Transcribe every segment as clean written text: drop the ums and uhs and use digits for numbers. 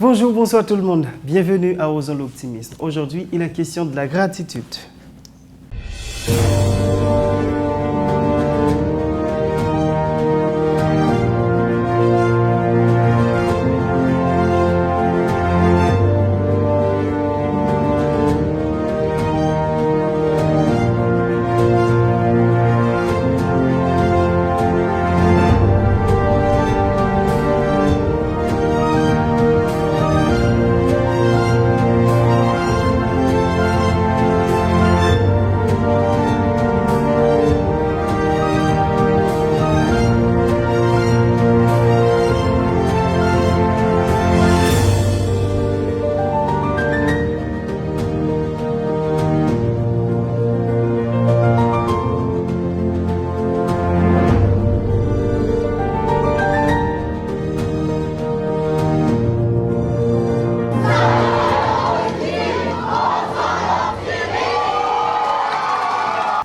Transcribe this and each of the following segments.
Bonjour, bonsoir tout le monde. Bienvenue à Osons l'optimisme. Aujourd'hui, il est question de la gratitude.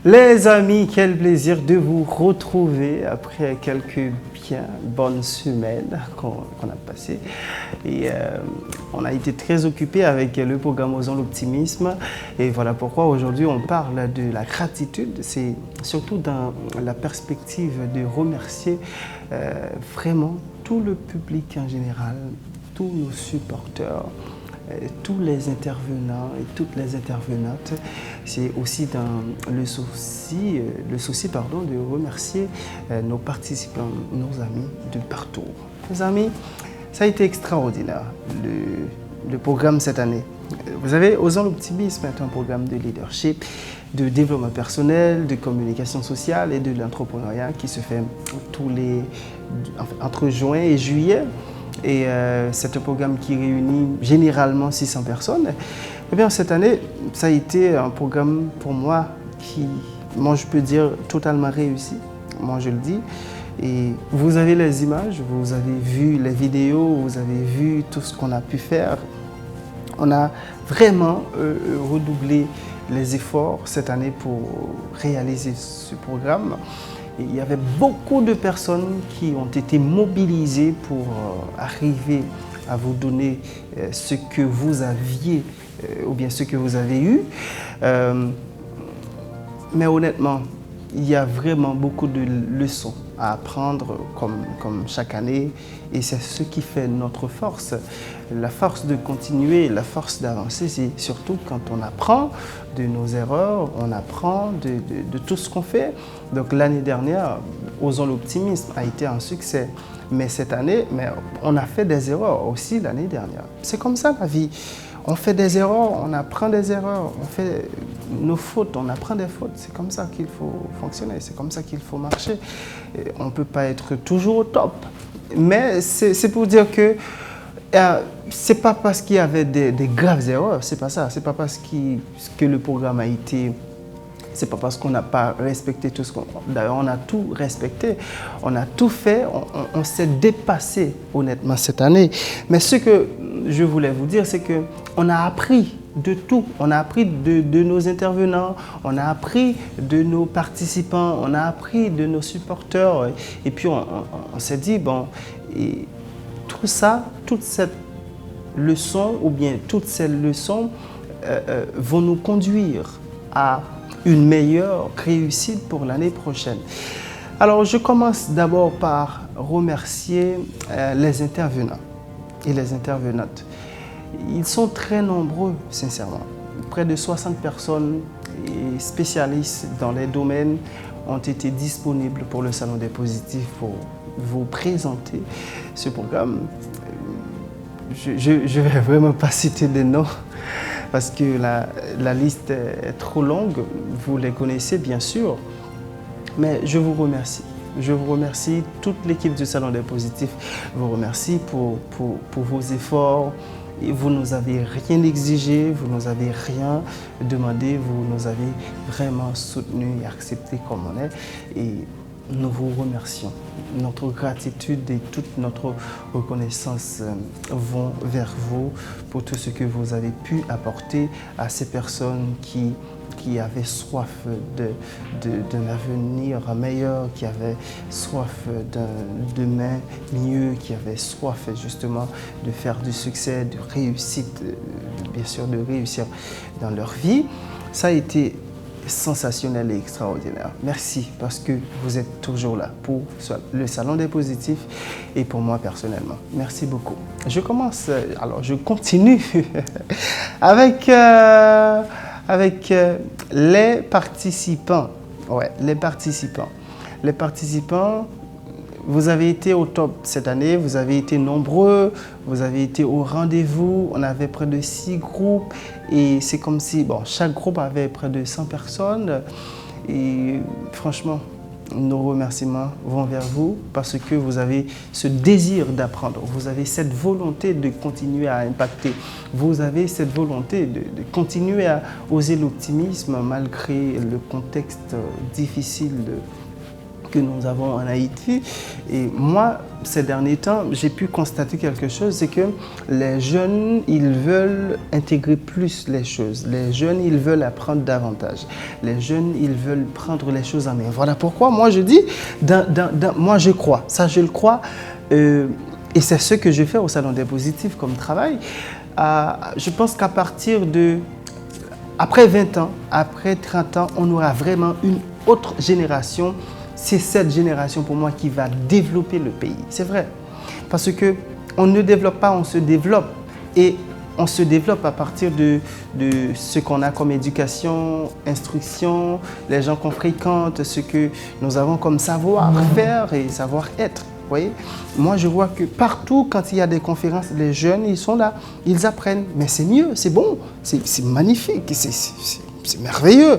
Les amis, quel plaisir de vous retrouver après quelques bien bonnes semaines qu'on a passées. Et on a été très occupés avec le programme Osons l'optimisme. Et voilà pourquoi aujourd'hui on parle de la gratitude. C'est surtout dans la perspective de remercier vraiment tout le public en général, tous nos supporters, tous les intervenants et toutes les intervenantes. C'est aussi dans le souci de remercier nos participants, nos amis de partout. Mes amis, ça a été extraordinaire, le programme cette année. Vous savez, Osons l'optimisme est un programme de leadership, de développement personnel, de communication sociale et de l'entrepreneuriat qui se fait entre juin et juillet. Et c'est un programme qui réunit généralement 600 personnes. Eh bien, cette année, ça a été un programme pour moi qui, je peux dire, totalement réussi. Moi, je le dis. Et vous avez les images, vous avez vu les vidéos, vous avez vu tout ce qu'on a pu faire. On a vraiment redoublé les efforts cette année pour réaliser ce programme. Et il y avait beaucoup de personnes qui ont été mobilisées pour arriver à vous donner ce que vous aviez ou bien ce que vous avez eu. Mais honnêtement, il y a vraiment beaucoup de leçons à apprendre comme chaque année et c'est ce qui fait notre force. La force de continuer, la force d'avancer, c'est surtout quand on apprend de nos erreurs, on apprend de tout ce qu'on fait. Donc l'année dernière, Osons l'optimisme a été un succès. Mais cette année, on a fait des erreurs aussi l'année dernière. C'est comme ça la vie. On fait des erreurs, on apprend des erreurs, on fait nos fautes, on apprend des fautes. C'est comme ça qu'il faut fonctionner, c'est comme ça qu'il faut marcher. Et on ne peut pas être toujours au top. Mais c'est pour dire que c'est pas parce qu'il y avait des graves erreurs, c'est pas ça. C'est pas parce que le programme a été... C'est pas parce qu'on n'a pas respecté tout ce qu'on... D'ailleurs, on a tout respecté, on a tout fait, on s'est dépassé honnêtement cette année. Mais ce que je voulais vous dire, c'est qu'on a appris de tout. On a appris de nos intervenants, on a appris de nos participants, on a appris de nos supporters. Et puis on s'est dit, bon, et tout ça, toute cette leçon, ou bien toutes ces leçons vont nous conduire à une meilleure réussite pour l'année prochaine. Alors, je commence d'abord par remercier les intervenants et les intervenantes. Ils sont très nombreux, sincèrement. Près de 60 personnes et spécialistes dans les domaines ont été disponibles pour le Salon des Positifs pour vous présenter ce programme. Je ne vais vraiment pas citer des noms parce que la liste est trop longue, vous les connaissez bien sûr, mais je vous remercie. Je vous remercie, toute l'équipe du Salon des Positifs vous remercie pour vos efforts. Et vous ne nous avez rien exigé, vous ne nous avez rien demandé, vous nous avez vraiment soutenus et acceptés comme on est. Et nous vous remercions. Notre gratitude et toute notre reconnaissance vont vers vous pour tout ce que vous avez pu apporter à ces personnes qui qui avaient soif d'un avenir meilleur, qui avaient soif d'un demain mieux, qui avaient soif justement de faire du succès, de réussite, bien sûr de réussir dans leur vie. Ça a été sensationnel et extraordinaire. Merci parce que vous êtes toujours là pour le Salon des Positifs et pour moi personnellement. Merci beaucoup. Je continue avec les participants. Ouais, les participants. Les participants, vous avez été au top cette année, vous avez été nombreux, vous avez été au rendez-vous. On avait près de 6 groupes et c'est comme si chaque groupe avait près de 100 personnes. Et franchement, nos remerciements vont vers vous parce que vous avez ce désir d'apprendre, vous avez cette volonté de continuer à impacter, vous avez cette volonté de continuer à oser l'optimisme malgré le contexte difficile que nous avons en Haïti. Et moi, ces derniers temps, j'ai pu constater quelque chose, c'est que les jeunes, ils veulent intégrer plus les choses. Les jeunes, ils veulent apprendre davantage. Les jeunes, ils veulent prendre les choses en main. Voilà pourquoi moi je dis, moi je crois, ça je le crois, et c'est ce que je fais au Salon des Positifs comme travail. Je pense qu'à partir après 20 ans, après 30 ans, on aura vraiment une autre génération. C'est cette génération pour moi qui va développer le pays. C'est vrai. Parce qu'on ne développe pas, on se développe. Et on se développe à partir de ce qu'on a comme éducation, instruction, les gens qu'on fréquente, ce que nous avons comme savoir-faire et savoir-être. Vous voyez? Moi, je vois que partout, quand il y a des conférences, les jeunes, ils sont là, ils apprennent. Mais c'est mieux, c'est bon, c'est magnifique, c'est merveilleux,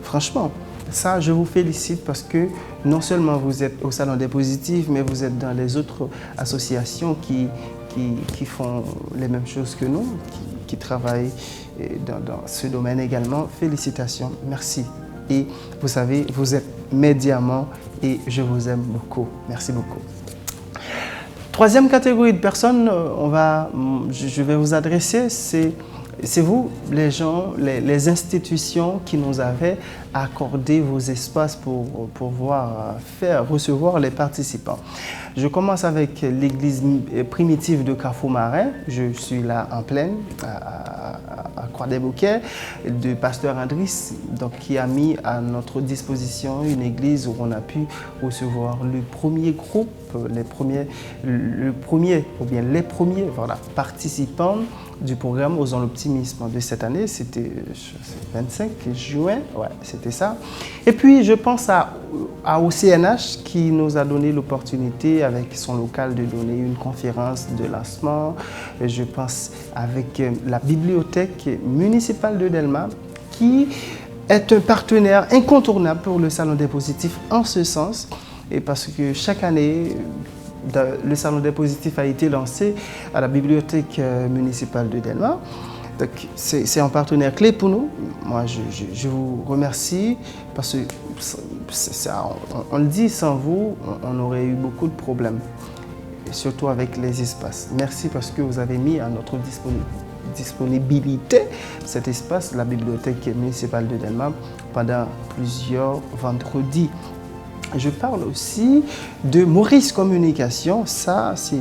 franchement. Ça, je vous félicite parce que non seulement vous êtes au Salon des Positifs, mais vous êtes dans les autres associations qui font les mêmes choses que nous, qui travaillent dans ce domaine également. Félicitations, merci. Et vous savez, vous êtes mes diamants et je vous aime beaucoup. Merci beaucoup. Troisième catégorie de personnes, je vais vous adresser, c'est vous, les gens, les institutions qui nous avaient accordé vos espaces pour pouvoir recevoir les participants. Je commence avec l'église primitive de Carrefour-Marin. Je suis là en pleine, à Croix-des-Bouquets, de Pasteur Andris, qui a mis à notre disposition une église où on a pu recevoir le premier groupe, les premiers participants du programme Osons l'optimisme de cette année. C'était le 25 juin, ouais, c'était ça. Et puis je pense au CNH qui nous a donné l'opportunité avec son local de donner une conférence de lancement. Et je pense avec la bibliothèque municipale de Delma qui est un partenaire incontournable pour le Salon des Positifs en ce sens. Et parce que chaque année, le Salon des Positifs a été lancé à la bibliothèque municipale de Delma. Donc, c'est un partenaire clé pour nous. Moi, je vous remercie parce que, on le dit, sans vous, on aurait eu beaucoup de problèmes, surtout avec les espaces. Merci parce que vous avez mis à notre disponibilité cet espace, la bibliothèque municipale de Delma, pendant plusieurs vendredis. Je parle aussi de Maurice Communication. Ça, c'est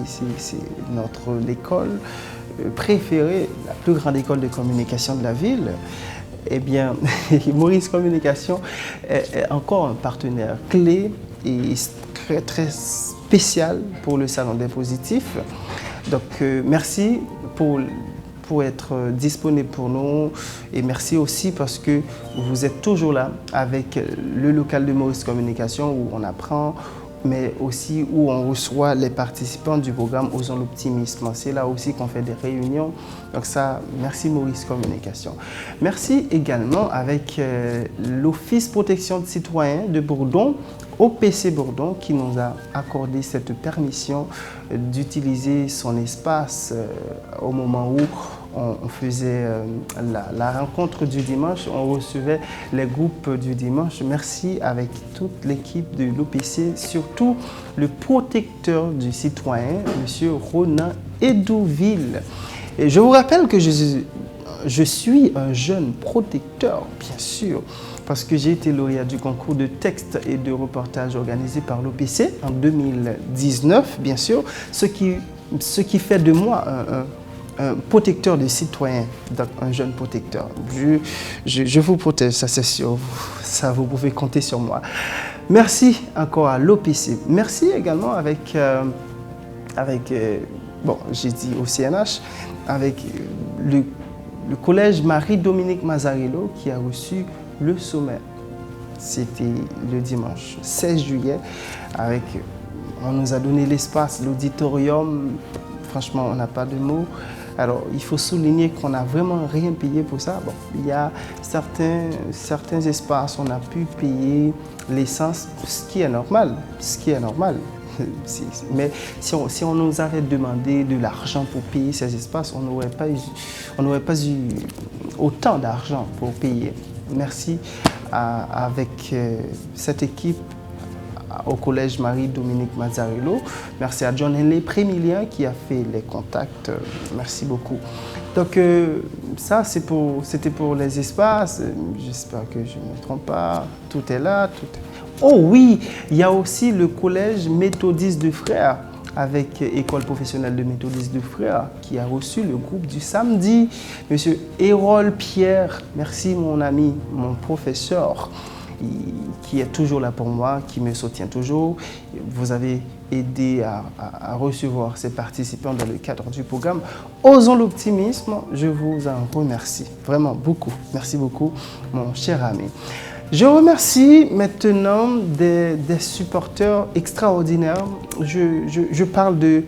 école préférée, la plus grande école de communication de la ville. Eh bien, Maurice Communication est encore un partenaire clé et très, très spécial pour le Salon des Positifs. Donc, merci pour être disponible pour nous et merci aussi parce que vous êtes toujours là avec le local de Maurice Communication où on apprend, mais aussi où on reçoit les participants du programme Osons l'optimisme. C'est là aussi qu'on fait des réunions. Donc ça, merci Maurice Communication. Merci également avec l'Office Protection de Citoyens de Bourdon, OPC Bourdon, qui nous a accordé cette permission d'utiliser son espace au moment où on faisait la rencontre du dimanche, on recevait les groupes du dimanche. Merci avec toute l'équipe de l'OPC, surtout le protecteur du citoyen, M. Ronan Edouville. Et je vous rappelle que je suis un jeune protecteur, bien sûr, parce que j'ai été lauréat du concours de texte et de reportage organisé par l'OPC en 2019, bien sûr, ce qui fait de moi un protecteur des citoyens, donc un jeune protecteur. Je vous protège, ça c'est sûr, ça vous pouvez compter sur moi. Merci encore à l'OPC. Merci également bon, j'ai dit au CNH, avec le collège Marie-Dominique Mazzarello qui a reçu le sommet. C'était le dimanche 16 juillet. On nous a donné l'espace, l'auditorium. Franchement, on n'a pas de mots. Alors, il faut souligner qu'on n'a vraiment rien payé pour ça. Bon, il y a certains espaces, on a pu payer l'essence, ce qui est normal. Mais si on nous avait demandé de l'argent pour payer ces espaces, on n'aurait pas eu autant d'argent pour payer. Merci avec cette équipe au collège Marie-Dominique Mazzarello. Merci à John Henley Prémilien qui a fait les contacts. Merci beaucoup. Donc ça, c'était pour les espaces. J'espère que je ne me trompe pas. Tout est là. Oh oui, il y a aussi le collège méthodiste de Frères avec École professionnelle de méthodiste de Frères qui a reçu le groupe du samedi. Monsieur Hérol Pierre, merci mon ami, mon professeur, qui est toujours là pour moi, qui me soutient toujours. Vous avez aidé à recevoir ces participants dans le cadre du programme Osons l'optimisme. Je vous en remercie vraiment beaucoup. Merci beaucoup, mon cher ami. Je remercie maintenant des supporters extraordinaires. Je parle de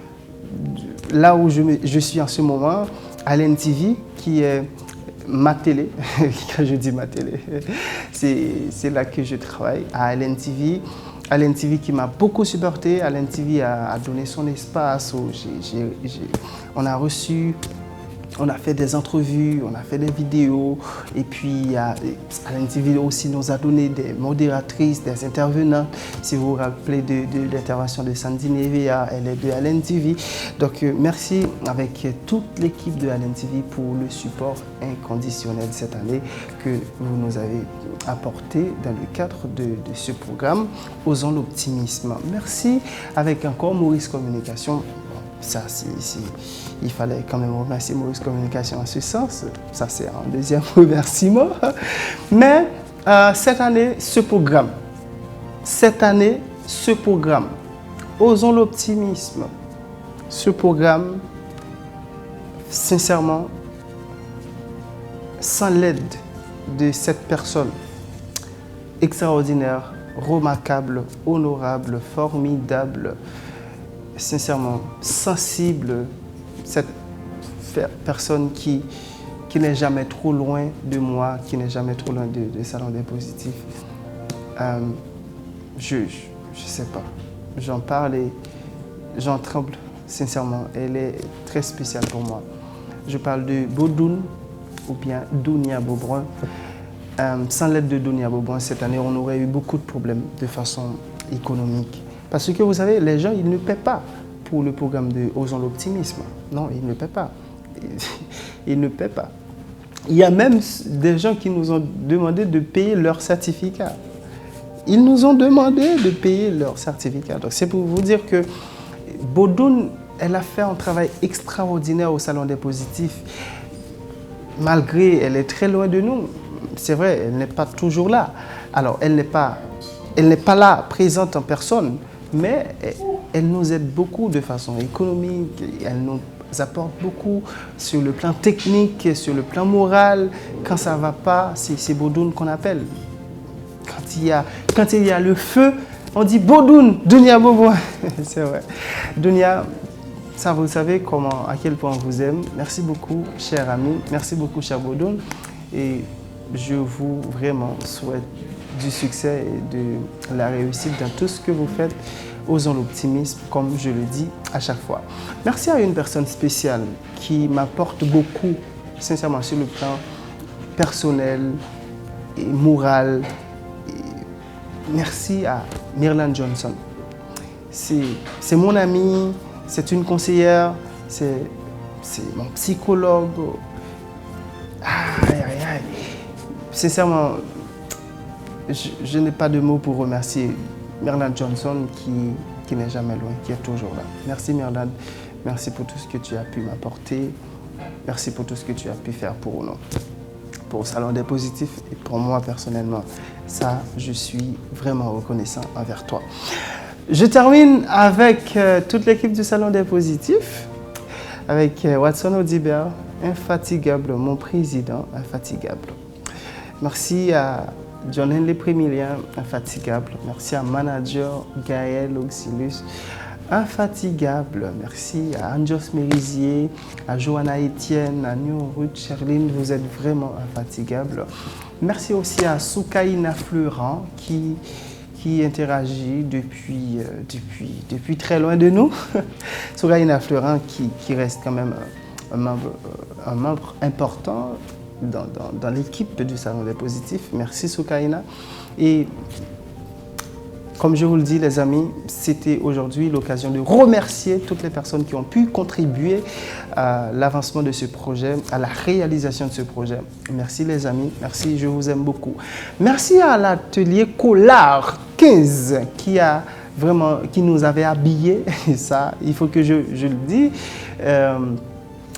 là où je suis en ce moment, Allen TV, qui est ma télé. Quand je dis ma télé, c'est là que je travaille, à Allen TV. Allen TV qui m'a beaucoup supporté. Allen TV a donné son espace. On a fait des entrevues, on a fait des vidéos, et puis Allen TV aussi nous a donné des modératrices, des intervenants. Si vous vous rappelez de l'intervention de Sandy Nevea, elle est de Allen TV. Donc merci avec toute l'équipe de Allen TV pour le support inconditionnel cette année que vous nous avez apporté dans le cadre de ce programme Osons l'optimisme. Merci avec encore Maurice Communication. Ça, il fallait quand même remercier Maurice Communication en ce sens. Ça, c'est un deuxième remerciement. Mais cette année, ce programme, Osons l'optimisme, ce programme, sincèrement, sans l'aide de cette personne extraordinaire, remarquable, honorable, formidable, sincèrement sensible, cette personne qui n'est jamais trop loin de moi, qui n'est jamais trop loin de Salon des Positifs. Je sais pas, j'en parle et j'en tremble, sincèrement. Elle est très spéciale pour moi. Je parle de Bodoun ou bien Dounia Beaubrun. Sans l'aide de Dounia Beaubrun, cette année, on aurait eu beaucoup de problèmes de façon économique. Parce que vous savez, les gens, ils ne paient pas pour le programme de Osons l'optimisme. Non, ils ne paient pas. Ils ne paient pas. Il y a même des gens qui nous ont demandé de payer leur certificat. Ils nous ont demandé de payer leur certificat. Donc c'est pour vous dire que Bodoun, elle a fait un travail extraordinaire au Salon des Positifs. Malgré, elle est très loin de nous. C'est vrai, elle n'est pas toujours là. Alors, elle n'est pas là, présente en personne, mais elle nous aide beaucoup de façon économique, elle nous apporte beaucoup sur le plan technique, sur le plan moral. Quand ça ne va pas, c'est Bodoun qu'on appelle. Quand il y a le feu, on dit Bodoun, Dounia Beaubrun. C'est vrai. Dounia, ça vous savez à quel point on vous aime. Merci beaucoup, cher ami. Merci beaucoup, cher Bodoun. Et je vous vraiment souhaite du succès et de la réussite dans tout ce que vous faites. Osons l'optimisme, comme je le dis à chaque fois. Merci à une personne spéciale qui m'apporte beaucoup, sincèrement, sur le plan personnel et moral. Merci à Myrland Johnson. C'est mon amie, c'est une conseillère, c'est mon psychologue. Aïe, aïe, aïe. Sincèrement, je n'ai pas de mots pour remercier Merlin Johnson qui n'est jamais loin, qui est toujours là. Merci Merlin, merci pour tout ce que tu as pu m'apporter. Merci pour tout ce que tu as pu faire pour nous, pour le Salon des Positifs et pour moi personnellement. Ça, je suis vraiment reconnaissant envers toi. Je termine avec toute l'équipe du Salon des Positifs, avec Watson Odibert, infatigable, mon président, infatigable. Merci à John Henley Prémilien, infatigable. Merci à manager Gaël Auxilus, infatigable. Merci à Anjos Mérizier, à Johanna Etienne, à New Ruth Sherline, vous êtes vraiment infatigable. Merci aussi à Soukaina Fleurant qui interagit depuis très loin de nous. Soukaina Fleurant qui reste quand même un membre important dans l'équipe du Salon des Positifs. Merci Soukaina. Et comme je vous le dis les amis, c'était aujourd'hui l'occasion de remercier toutes les personnes qui ont pu contribuer à l'avancement de ce projet, à la réalisation de ce projet. Merci les amis, merci, je vous aime beaucoup. Merci à l'atelier Collard 15 qui nous avait habillés, et ça, il faut que je le dise.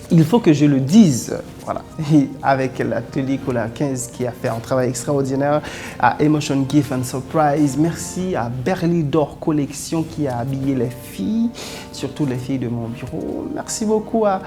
Il faut que je le dise, voilà, et avec l'atelier Collard 15 qui a fait un travail extraordinaire, à Emotion Gift and Surprise, merci à Berly d'Or Collection qui a habillé les filles, surtout les filles de mon bureau. Merci beaucoup à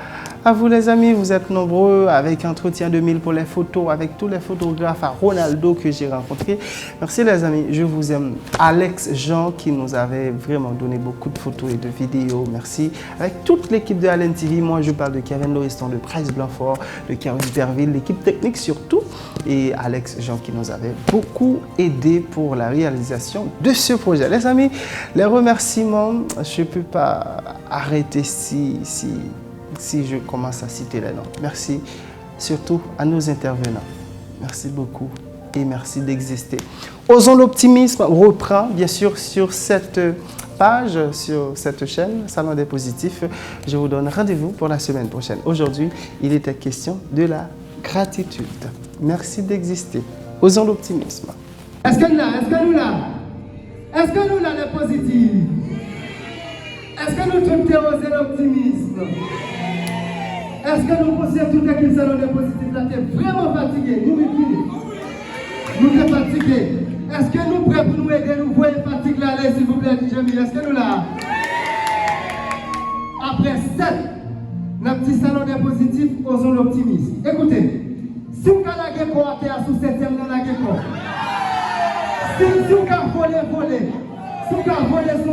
vous les amis, vous êtes nombreux, avec Entretien 2000 pour les photos, avec tous les photographes, à Ronaldo que j'ai rencontré. Merci les amis, je vous aime. Alex Jean qui nous avait vraiment donné beaucoup de photos et de vidéos, merci. Avec toute l'équipe de Allen TV, moi je parle de Kevin Lauriston, de Price Blanfort, de Caroline Derville, l'équipe technique surtout, et Alex Jean qui nous avait beaucoup aidé pour la réalisation de ce projet. Les amis, les remerciements, je ne peux pas arrêter si je commence à citer les noms. Merci surtout à nos intervenants. Merci beaucoup et merci d'exister. Osons l'optimisme reprend bien sûr sur cette page, sur cette chaîne, Salon des Positifs. Je vous donne rendez-vous pour la semaine prochaine. Aujourd'hui, il était question de la gratitude. Merci d'exister. Osons l'optimisme. Est-ce que nous là? Est-ce que nous là? Est-ce que nous là les positifs? Est-ce que nous tous osons l'optimisme? Est-ce que nous pensons toute l'équipe Salon des Positifs là est vraiment fatigué? Nous sommes fatigués. Est-ce que nous prêts pour nous aider, nous voyons fatigue là, s'il vous plaît, Jérémy? Est-ce que nous là? Après 7, notre petit Salon des Positifs, osons l'optimisme. Écoutez, si vous avez un commentaire sous 7e dans la guéco, si vous avez volé, si vous avez volé sur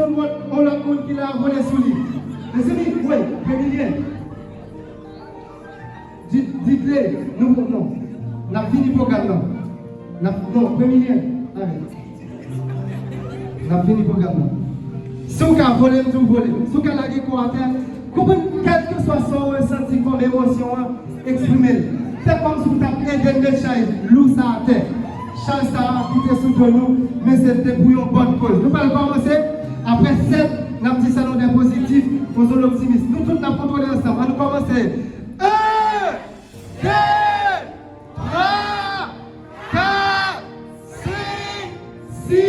l'autre monde qui l'a volé sous lui, les amis, oui, Pémilien, dites-le, nous, non, on a fini le programme. Non, Pémilien. On a fini le programme. Si vous avez volé, vous volez. Si vous avez un commentaire, quel que soit son ressenti comme émotion, exprimez-le. C'est comme si vous avez aidé le Charles, loup ça à terre. Charles ça a quitté sous nous, mais c'était pour une bonne cause. Nous allons commencer après 7, dans le petit Salon des Positifs, pour l'optimisme. Nous tous nous contrôlé ensemble. On va commencer. 1, 2, 3, 4, 5, 6, 7,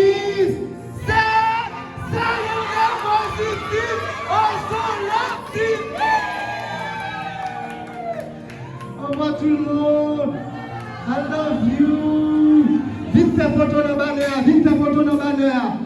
Salon des Positifs, au revoir tout le monde. I love you. Vite ta photo dans le banner, vite ta photo dans le banner.